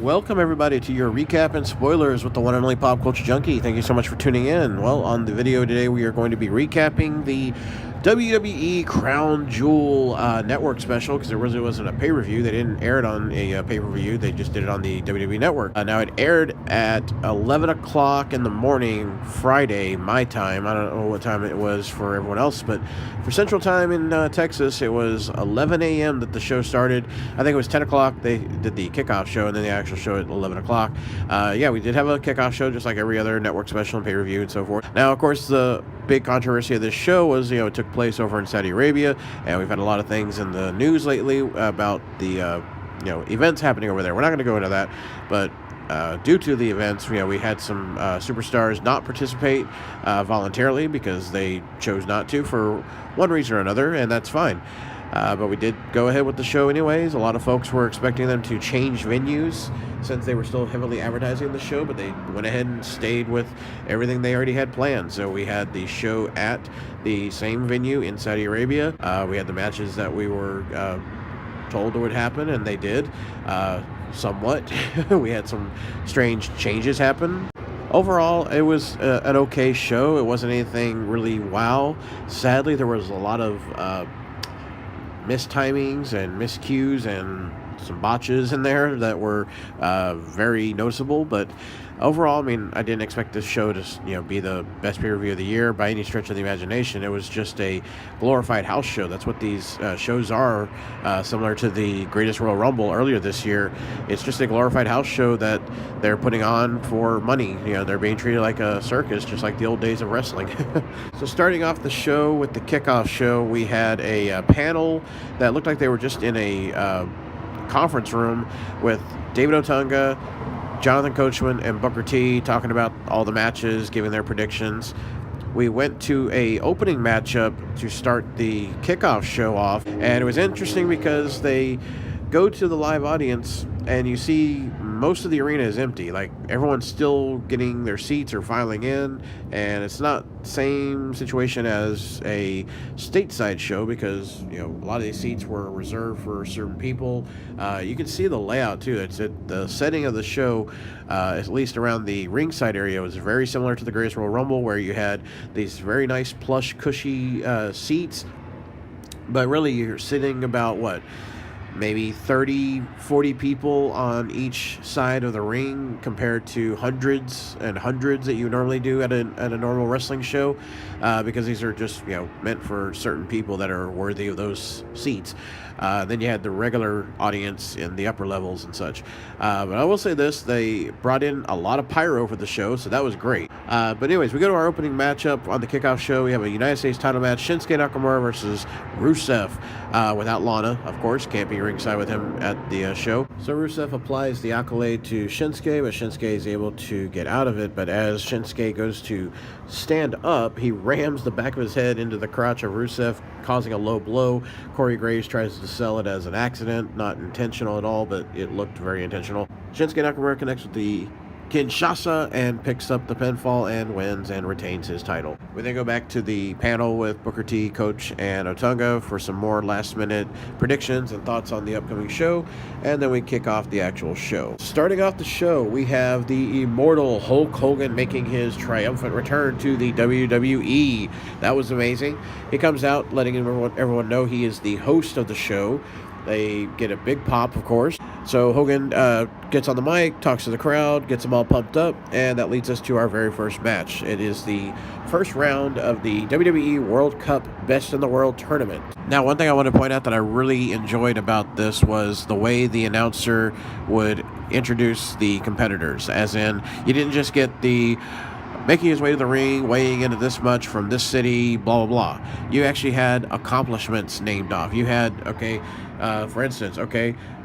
Welcome, everybody, to your recap and spoilers with the one and only Pop Culture Junkie. Thank you so much for tuning in. Well, on the video today, we are going to be recapping the WWE Crown Jewel network special, because there really wasn't a pay-per-view. They didn't air it on a pay-per-view. They just did it on the WWE network. Now, it aired at 11 o'clock in the morning, Friday, my time. I don't know what time it was for everyone else, but for Central Time in Texas, it was 11 a.m. that the show started. I think it was 10 o'clock. They did the kickoff show, and then the actual show at 11 o'clock. Yeah, we did have a kickoff show, just like every other network special and pay-per-view and so forth. Now, of course, the big controversy of this show was, it took place over in Saudi Arabia, and we've had a lot of things in the news lately about the, events happening over there. We're not going to go into that, but due to the events, we had some superstars not participate voluntarily because they chose not to for one reason or another, and that's fine. But we did go ahead with the show anyways. A lot of folks were expecting them to change venues since they were still heavily advertising the show, but they went ahead and stayed with everything they already had planned. So we had the show at the same venue in Saudi Arabia. We had the matches that we were told would happen, and they did somewhat. We had some strange changes happen. Overall, it was an okay show. It wasn't anything really wow. Sadly, there was a lot of mistimings and miscues and some botches in there that were very noticeable, but overall, I didn't expect this show to be the best pay-per-view of the year by any stretch of the imagination. It was just a glorified house show. That's what these shows are, similar to the Greatest Royal Rumble earlier this year. It's just a glorified house show that they're putting on for money. They're being treated like a circus, just like the old days of wrestling. So starting off the show with the kickoff show, we had a panel that looked like they were just in a conference room with David Otunga, Jonathan Coachman, and Booker T talking about all the matches, giving their predictions. We went to a opening matchup to start the kickoff show off, and it was interesting because they go to the live audience and you see most of the arena is empty. Like, everyone's still getting their seats or filing in, and it's not the same situation as a stateside show because a lot of these seats were reserved for certain people. You can see the layout too. The setting of the show, at least around the ringside area, was very similar to the Greatest Royal Rumble, where you had these very nice plush cushy seats, but really you're sitting about maybe 30, 40 people on each side of the ring, compared to hundreds and hundreds that you normally do at a normal wrestling show, because these are just meant for certain people that are worthy of those seats. Then you had the regular audience in the upper levels and such. But I will say this, they brought in a lot of pyro for the show, so that was great. But anyways, we go to our opening matchup on the kickoff show. We have a United States title match, Shinsuke Nakamura versus Rusev, without Lana, of course. Can't be ringside with him at the show. So Rusev applies the accolade to Shinsuke, but Shinsuke is able to get out of it. But as Shinsuke goes to stand up, he rams the back of his head into the crotch of Rusev, causing a low blow. Corey Graves tries to sell it as an accident, not intentional at all, but it looked very intentional. Shinsuke Nakamura connects with the Kinshasa and picks up the pinfall and wins and retains his title. We then go back to the panel with Booker T, Coach, and Otunga for some more last-minute predictions and thoughts on the upcoming show, and then we kick off the actual show. Starting off the show, we have the immortal Hulk Hogan making his triumphant return to the WWE. That was amazing. He comes out letting everyone know he is the host of the show. They get a big pop, of course. So Hogan gets on the mic, talks to the crowd, gets them all pumped up, and that leads us to our very first match. It is the first round of the WWE World Cup Best in the World tournament. Now, one thing I want to point out that I really enjoyed about this was the way the announcer would introduce the competitors, as in, you didn't just get the making his way to the ring, weighing into this much from this city, blah, blah, blah. You actually had accomplishments named off. You had, for instance,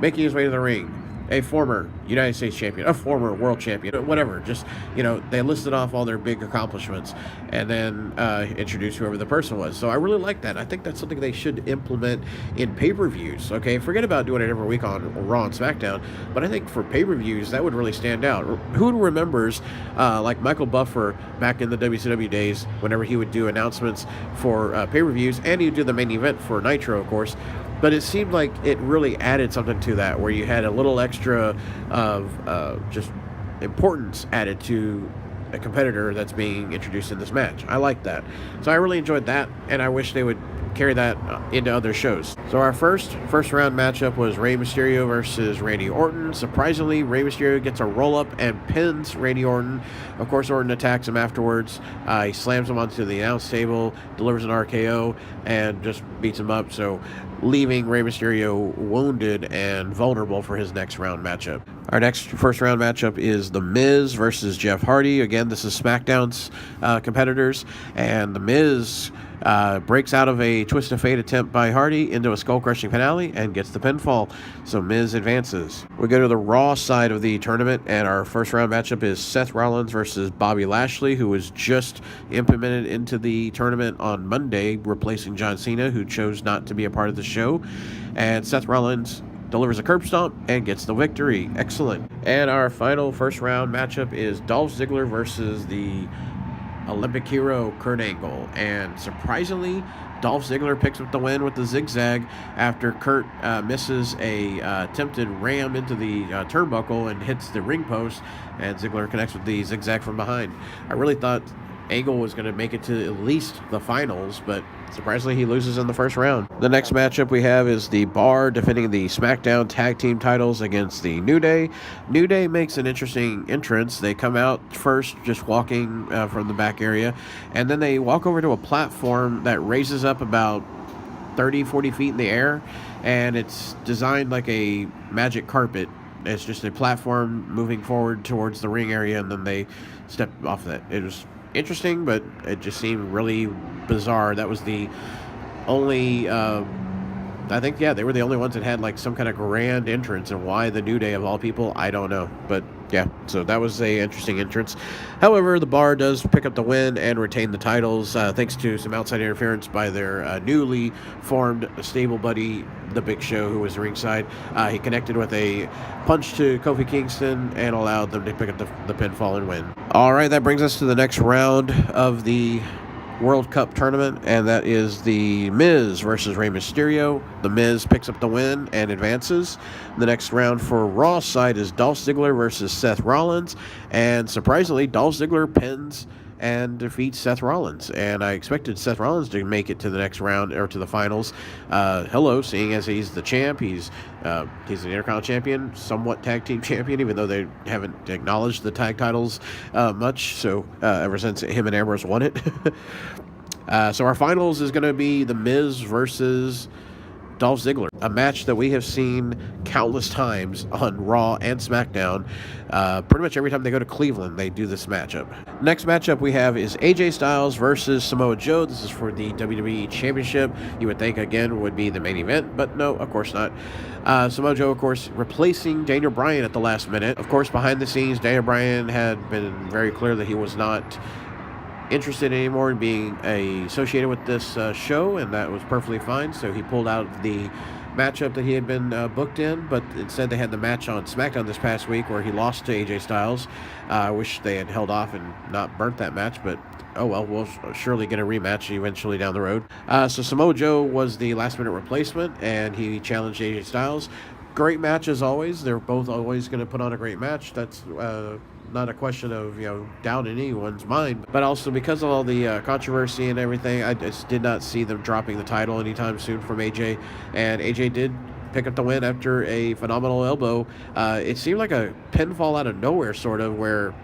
making his way to the ring, a former United States champion, a former world champion, whatever. Just, they listed off all their big accomplishments and then introduced whoever the person was. So I really like that. I think that's something they should implement in pay-per-views, Forget about doing it every week on Raw and SmackDown, but I think for pay-per-views, that would really stand out. Who remembers, like Michael Buffer back in the WCW days, whenever he would do announcements for pay-per-views, and he'd do the main event for Nitro, of course, but it seemed like it really added something to that, where you had a little extra of just importance added to a competitor that's being introduced in this match. I like that. So I really enjoyed that, and I wish they would carry that into other shows. So our first round matchup was Rey Mysterio versus Randy Orton. Surprisingly, Rey Mysterio gets a roll-up and pins Randy Orton. Of course, Orton attacks him afterwards. He slams him onto the announce table, delivers an RKO, and just beats him up, so leaving Rey Mysterio wounded and vulnerable for his next round matchup. Our next first round matchup is The Miz versus Jeff Hardy. Again, this is SmackDown's competitors, and The Miz breaks out of a Twist of Fate attempt by Hardy into a skull-crushing finale and gets the pinfall, so Miz advances. We go to the Raw side of the tournament, and our first round matchup is Seth Rollins versus Bobby Lashley, who was just implemented into the tournament on Monday, replacing John Cena, who chose not to be a part of the show. And Seth Rollins delivers a curb stomp and gets the victory. Excellent. And our final first round matchup is Dolph Ziggler versus the Olympic hero Kurt Angle, and surprisingly, Dolph Ziggler picks up the win with the zigzag after Kurt misses a attempted ram into the turnbuckle and hits the ring post, and Ziggler connects with the zigzag from behind. I really thought Angle was going to make it to at least the finals, but surprisingly he loses in the first round. The next matchup we have is the Bar defending the SmackDown Tag Team titles against the New Day. New Day makes an interesting entrance. They come out first just walking from the back area, and then they walk over to a platform that raises up about 30-40 feet in the air, and it's designed like a magic carpet. It's just a platform moving forward towards the ring area, and then they step off that. It was interesting, but it just seemed really bizarre. That was the only I think, yeah, they were the only ones that had like some kind of grand entrance, and why the New Day of all people, I don't know. But yeah, so that was a interesting entrance. However, the Bar does pick up the win and retain the titles thanks to some outside interference by their newly formed stable buddy, The Big Show, who was ringside. He connected with a punch to Kofi Kingston and allowed them to pick up the pinfall and win. All right, that brings us to the next round of the World Cup tournament, and that is The Miz versus Rey Mysterio. The Miz picks up the win and advances. The next round for Raw side is Dolph Ziggler versus Seth Rollins, and surprisingly, Dolph Ziggler pins and defeats Seth Rollins, and I expected Seth Rollins to make it to the next round or to the finals. Seeing as he's the champ, he's an Intercontinental champion, somewhat tag team champion, even though they haven't acknowledged the tag titles much. So ever since him and Ambrose won it, so our finals is going to be The Miz versus Dolph Ziggler, a match that we have seen countless times on Raw and SmackDown. Pretty much every time they go to Cleveland, they do this matchup. Next matchup we have is AJ Styles versus Samoa Joe. This is for the WWE Championship. You would think, again, would be the main event, but no, of course not. Samoa Joe, of course, replacing Daniel Bryan at the last minute. Of course, behind the scenes, Daniel Bryan had been very clear that he was not interested anymore in being associated with this show, and that was perfectly fine. So he pulled out of the matchup that he had been booked in, but instead they had the match on SmackDown this past week where he lost to AJ Styles. I wish they had held off and not burnt that match, but oh well, we'll surely get a rematch eventually down the road. So Samoa Joe was the last minute replacement, and he challenged AJ Styles. Great match as always. They're both always going to put on a great match. That's not a question of doubt in anyone's mind, but also because of all the controversy and everything, I just did not see them dropping the title anytime soon from AJ, and AJ did pick up the win after a phenomenal elbow. It seemed like a pinfall out of nowhere, sort of, where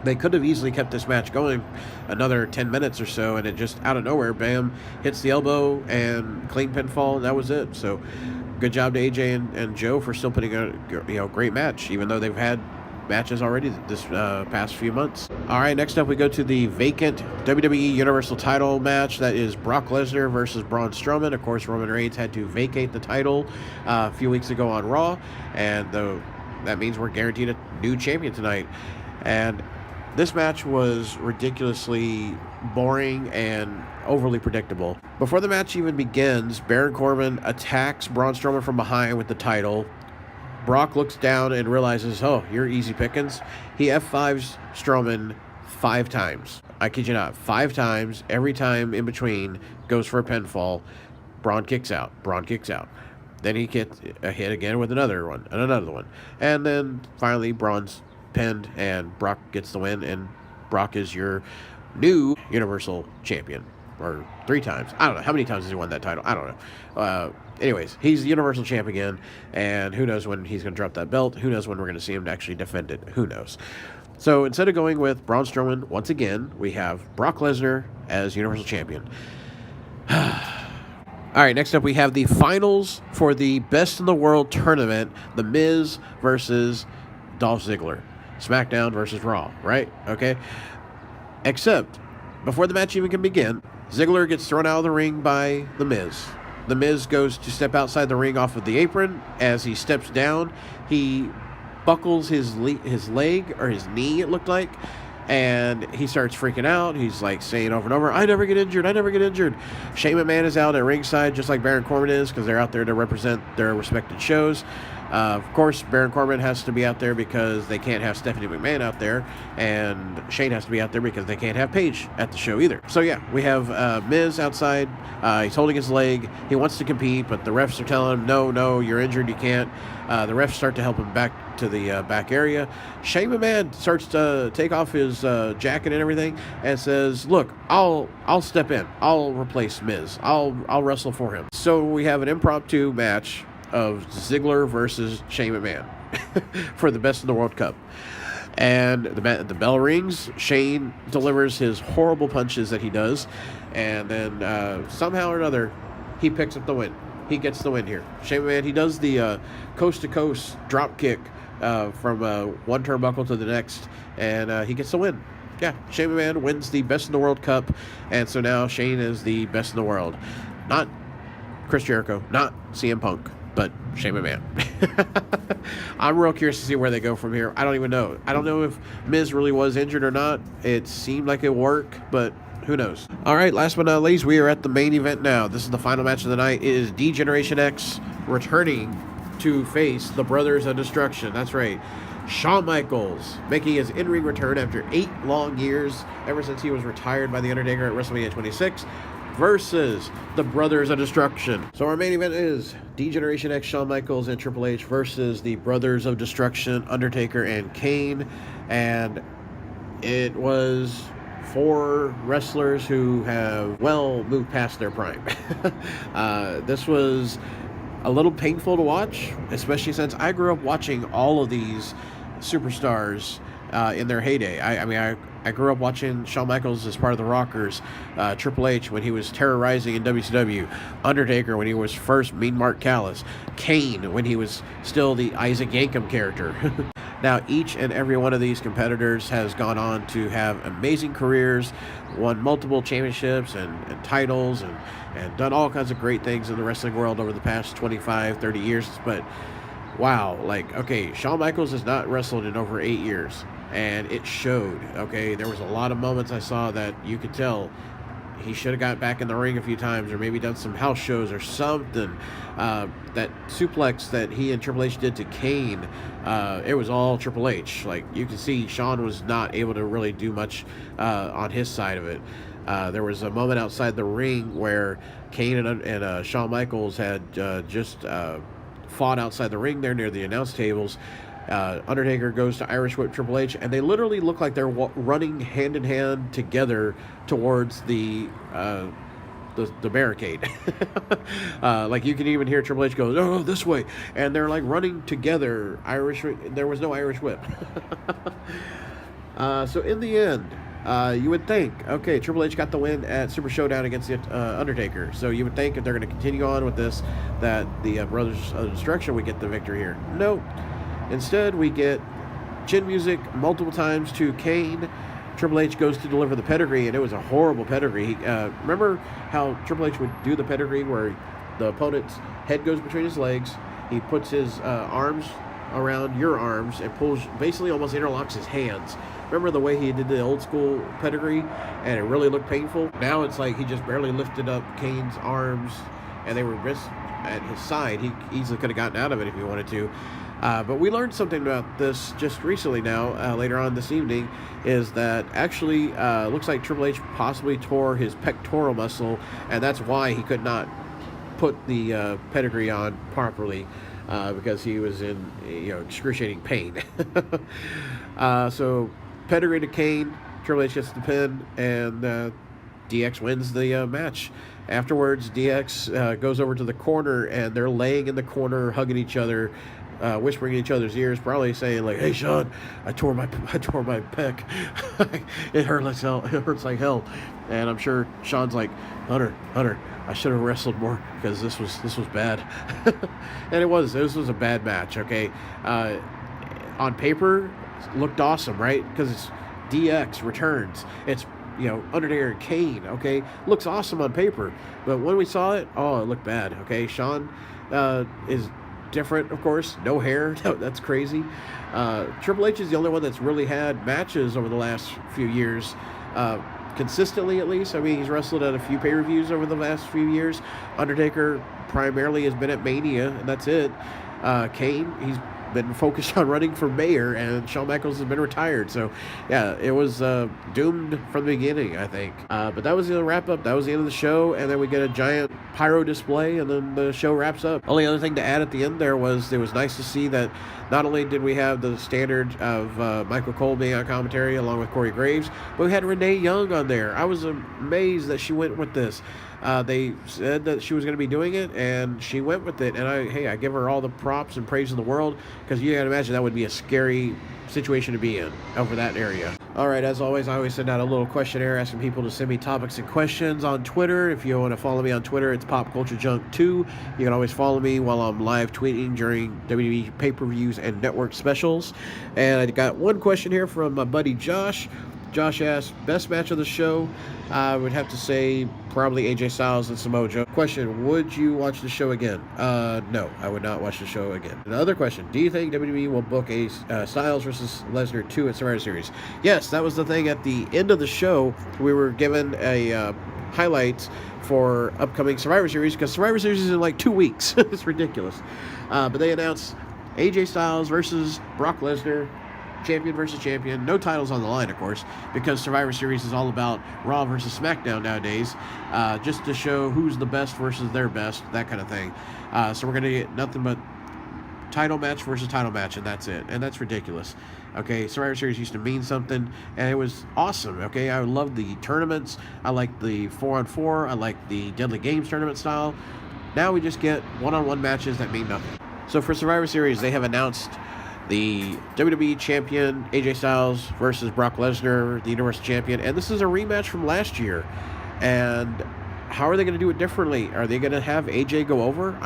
they could have easily kept this match going another 10 minutes or so, and it just out of nowhere, bam, hits the elbow and clean pinfall, and that was it. So good job to AJ and Joe for still putting a great match, even though they've had matches already this past few months. All right, next up we go to the vacant WWE Universal title match. That is Brock Lesnar versus Braun Strowman. Of course, Roman Reigns had to vacate the title a few weeks ago on Raw, and that means we're guaranteed a new champion tonight. And this match was ridiculously boring and overly predictable. Before the match even begins, Baron Corbin attacks Braun Strowman from behind with the title. Brock looks down and realizes, oh, you're easy pickings. He F5s Strowman 5 times. I kid you not, 5 times. Every time in between goes for a pinfall. Braun kicks out. Braun kicks out. Then he gets a hit again with another one and another one. And then finally Braun's pinned and Brock gets the win, and Brock is your new Universal Champion. Or 3 times. I don't know. How many times has he won that title? I don't know. Anyways, he's the Universal Champ again, and who knows when he's going to drop that belt. Who knows when we're going to see him to actually defend it. Who knows. So instead of going with Braun Strowman, once again, we have Brock Lesnar as Universal Champion. All right, next up we have the finals for the Best in the World tournament. The Miz versus Dolph Ziggler. SmackDown versus Raw, right? Okay. Except, before the match even can begin, Ziggler gets thrown out of the ring by The Miz. The Miz goes to step outside the ring off of the apron. As he steps down, he buckles his leg, or his knee, it looked like, and he starts freaking out. He's like saying over and over, I never get injured, I never get injured. Shane McMahon is out at ringside, just like Baron Corbin is, because they're out there to represent their respected shows. Of course, Baron Corbin has to be out there because they can't have Stephanie McMahon out there, and Shane has to be out there because they can't have Paige at the show either. So yeah, we have Miz outside. He's holding his leg. He wants to compete, but the refs are telling him, no, you're injured, you can't. The refs start to help him back to the back area. Shane McMahon starts to take off his jacket and everything, and says, look, I'll step in. I'll replace Miz. I'll wrestle for him. So we have an impromptu match of Ziggler versus Shane McMahon for the Best in the World Cup. And the bell rings. Shane delivers his horrible punches that he does, and then somehow or another, he picks up the win. He gets the win here. Shane McMahon, he does the coast-to-coast drop kick from one turnbuckle to the next, and he gets the win. Yeah, Shane McMahon wins the Best in the World Cup, and so now Shane is the best in the world. Not Chris Jericho, not CM Punk, but Shane McMahon. I'm real curious to see where they go from here. I don't even know. I don't know if Miz really was injured or not. It seemed like it worked, but who knows? All right, last but not least, we are at the main event now. This is the final match of the night. It is D-Generation X returning to face the Brothers of Destruction. That's right. Shawn Michaels making his in-ring return after 8 long years, ever since he was retired by The Undertaker at WrestleMania 26. Versus the Brothers of Destruction. So our main event is D-Generation X, Shawn Michaels, and Triple H versus the Brothers of Destruction, Undertaker and Kane. And it was 4 wrestlers who have well moved past their prime. This was a little painful to watch, especially since I grew up watching all of these superstars in their heyday. I grew up watching Shawn Michaels as part of the Rockers, Triple H when he was terrorizing in WCW, Undertaker when he was first Mean Mark Callis, Kane when he was still the Isaac Yankem character. Now, each and every one of these competitors has gone on to have amazing careers, won multiple championships and titles, and done all kinds of great things in the wrestling world over the past 25, 30 years. But wow, okay, Shawn Michaels has not wrestled in over 8 years. And it showed, okay? There was a lot of moments I saw that you could tell he should have got back in the ring a few times, or maybe done some house shows or something. That suplex that he and Triple H did to Kane, it was all Triple H. You could see Shawn was not able to really do much on his side of it. There was a moment outside the ring where Kane and Shawn Michaels had just fought outside the ring there near the announce tables. Undertaker goes to Irish Whip Triple H, and they literally look like they're running hand in hand together towards the barricade. You can even hear Triple H go, "Oh, this way," and they're running together. There was no Irish Whip. So in the end, you would think, okay, Triple H got the win at Super Showdown against the Undertaker. So you would think if they're going to continue on with this, that the Brothers of Destruction would get the victory here. Nope. Instead, we get chin music multiple times to Kane. Triple H goes to deliver the pedigree, and it was a horrible pedigree. Remember how Triple H would do the pedigree where the opponent's head goes between his legs, he puts his arms around your arms and pulls, basically almost interlocks his hands. Remember the way he did the old school pedigree, and it really looked painful? Now it's like he just barely lifted up Kane's arms, and they were just at his side. He easily could have gotten out of it if he wanted to. But we learned something about this just recently now, later on this evening, is that actually looks like Triple H possibly tore his pectoral muscle, and that's why he could not put the pedigree on properly because he was in excruciating pain. So pedigree to Kane, Triple H gets the pin, and DX wins the match. Afterwards, DX goes over to the corner, and they're laying in the corner, hugging each other, whispering in each other's ears, probably saying like, "Hey, Sean, I tore my pec. It hurt like hell. It hurts like hell." And I'm sure Sean's like, Hunter, I should have wrestled more because this was bad." And this was a bad match. Okay, on paper, it looked awesome, right? Because it's DX returns. It's Undertaker and Kane, okay? Looks awesome on paper. But when we saw it, it looked bad, okay? Sean is different, of course. No hair. That's crazy. Triple H is the only one that's really had matches over the last few years. Consistently, at least. I mean, he's wrestled at a few pay-per-views over the last few years. Undertaker primarily has been at Mania, and that's it. Kane, he's been focused on running for mayor, and Shawn Michaels has been retired. So, yeah, it was doomed from the beginning, I think. But that was the wrap-up. That was the end of the show, and then we get a giant pyro display, and then the show wraps up. Only other thing to add at the end there was it was nice to see that not only did we have the standard of Michael Cole being on commentary along with Corey Graves, but we had Renee Young on there. I was amazed that she went with this. They said that she was going to be doing it, and she went with it. And I give her all the props and praise in the world, because you can imagine that would be a scary situation to be in over that area. All right, as always, I always send out a little questionnaire asking people to send me topics and questions on Twitter. If you want to follow me on Twitter, it's Pop Culture Junk 2. You can always follow me while I'm live tweeting during WWE pay-per-views and network specials. And I got one question here from my buddy Josh. Josh asked, best match of the show? I would have to say probably AJ Styles and Samoa Joe. Question, would you watch the show again? No, I would not watch the show again. Another question, do you think WWE will book a Styles versus Lesnar 2 at Survivor Series? Yes, that was the thing at the end of the show. We were given a highlights for upcoming Survivor Series, because Survivor Series is in like 2 weeks. It's ridiculous. But they announced AJ Styles versus Brock Lesnar, champion versus champion. No titles on the line, of course, because Survivor Series is all about Raw versus SmackDown nowadays, just to show who's the best versus their best, that kind of thing. So we're going to get nothing but title match versus title match, and that's it. And that's ridiculous. Okay, Survivor Series used to mean something, and it was awesome. Okay, I love the tournaments. I like the 4-on-4. I like the Deadly Games tournament style. Now we just get one-on-one matches that mean nothing. So for Survivor Series, they have announced the WWE Champion AJ Styles versus Brock Lesnar, the Universal Champion, and this is a rematch from last year. And how are they going to do it differently? Are they going to have AJ go over?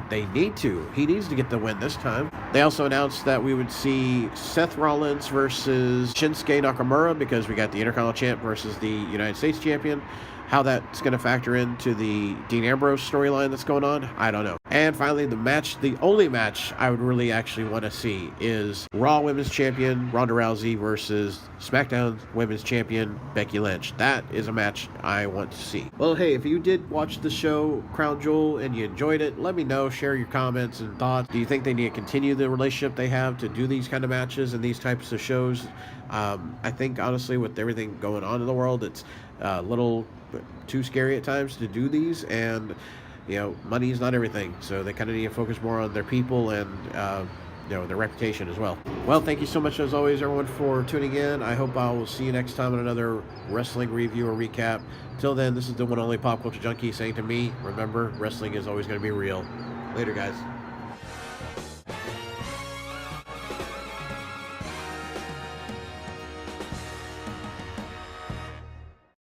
They need to. He needs to get the win this time. They also announced that we would see Seth Rollins versus Shinsuke Nakamura, because we got the Intercontinental Champ versus the United States Champion. How that's going to factor into the Dean Ambrose storyline that's going on, I don't know. And finally, the only match I would really actually want to see is Raw Women's Champion Ronda Rousey versus SmackDown Women's Champion Becky Lynch. That is a match I want to see. Well, hey, if you did watch the show Crown Jewel and you enjoyed it, let me know. Share your comments and thoughts. Do you think they need to continue the relationship they have to do these kind of matches and these types of shows? I think, honestly, with everything going on in the world, it's a little too scary at times to do these, and money is not everything, so they kind of need to focus more on their people and their reputation as well. Well, thank you so much as always, everyone, for tuning in. I hope I will see you next time on another wrestling review or recap. Till then, this is the one only Pop Culture Junkie saying to me, remember, wrestling is always going to be real. Later, guys.